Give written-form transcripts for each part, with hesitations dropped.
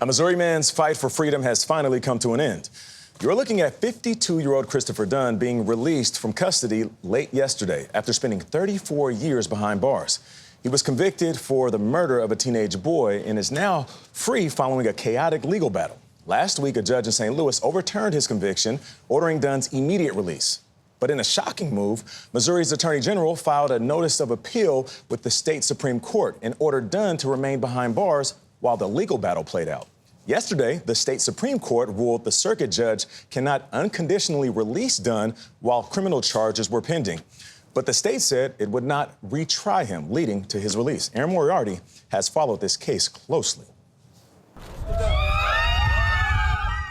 A Missouri man's fight for freedom has finally come to an end. You're looking at 52-year-old Christopher Dunn being released from custody late yesterday after spending 34 years behind bars. He was convicted for the murder of a teenage boy and is now free following a chaotic legal battle. Last week, a judge in St. Louis overturned his conviction, ordering Dunn's immediate release. But in a shocking move, Missouri's Attorney General filed a notice of appeal with the state Supreme Court and ordered Dunn to remain behind bars while the legal battle played out. Yesterday, the state Supreme Court ruled the circuit judge cannot unconditionally release Dunn while criminal charges were pending. But the state said it would not retry him, leading to his release. Aaron Moriarty has followed this case closely.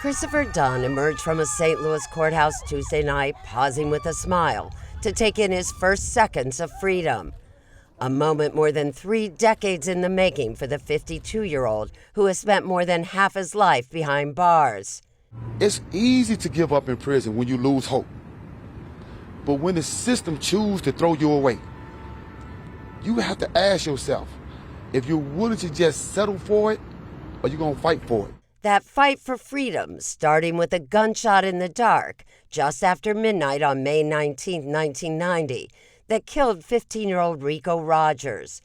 Christopher Dunn emerged from a St. Louis courthouse Tuesday night, pausing with a smile to take in his first seconds of freedom. A moment more than 3 decades in the making for the 52-year-old who has spent more than half his life behind bars. It's easy to give up in prison when you lose hope. But when the system chooses to throw you away, you have to ask yourself if you're willing to just settle for it or you're going to fight for it. That fight for freedom, starting with a gunshot in the dark just after midnight on May 19, 1990, that killed 15-year-old Rico Rogers.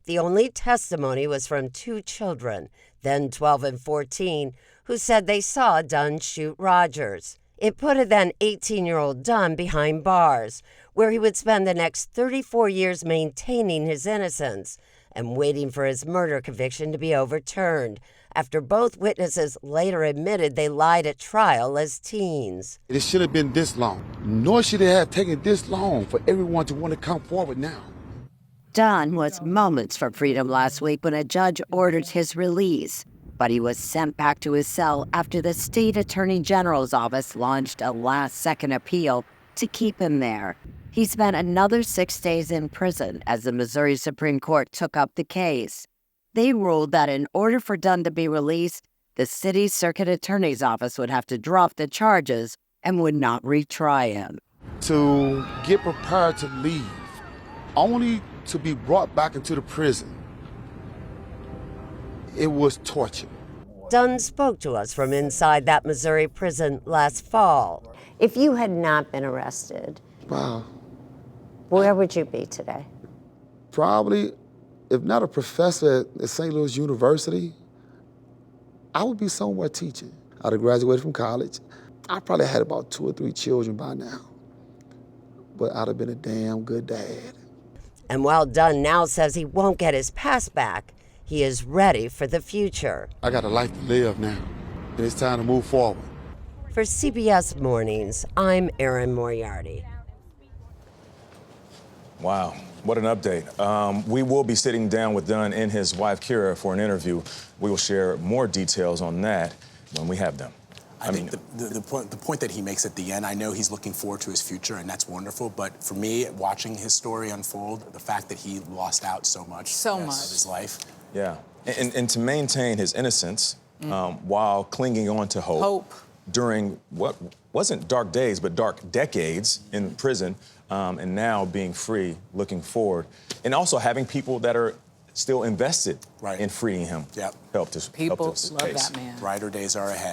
The only testimony was from 2 children, then 12 and 14, who said they saw Dunn shoot Rogers. It put a then 18-year-old Dunn behind bars, where he would spend the next 34 years maintaining his innocence and waiting for his murder conviction to be overturned, after both witnesses later admitted they lied at trial as teens. It should have been this long, nor should it have taken this long for everyone to want to come forward now. Dunn was moments from freedom last week when a judge ordered his release, but he was sent back to his cell after the state attorney general's office launched a last-second appeal to keep him there. He spent another 6 days in prison as the Missouri Supreme Court took up the case. They ruled that in order for Dunn to be released, the city's circuit attorney's office would have to drop the charges and would not retry him. To get prepared to leave, only to be brought back into the prison, it was torture. Dunn spoke to us from inside that Missouri prison last fall. If you had not been arrested, Wow. where would you be today? Probably, if not a professor at St. Louis University, I would be somewhere teaching. I'd have graduated from college. I probably had about 2 or 3 children by now. But I'd have been a damn good dad. And while Dunn now says he won't get his past back, he is ready for the future. I got a life to live now, and it's time to move forward. For CBS Mornings, I'm Aaron Moriarty. Wow, what an update. We will be sitting down with Dunn and his wife, Kira, for an interview. We will share more details on that when we have them. I think the point that he makes at the end, I know he's looking forward to his future, and that's wonderful. But for me, watching his story unfold, the fact that he lost out so much of his life. Yeah, and to maintain his innocence while clinging on to hope during what wasn't dark days, but dark decades in prison, and now being free, looking forward, and also having people that are still invested in freeing him. Yep. Helped us. People helped us love case. that man. Brighter days are ahead.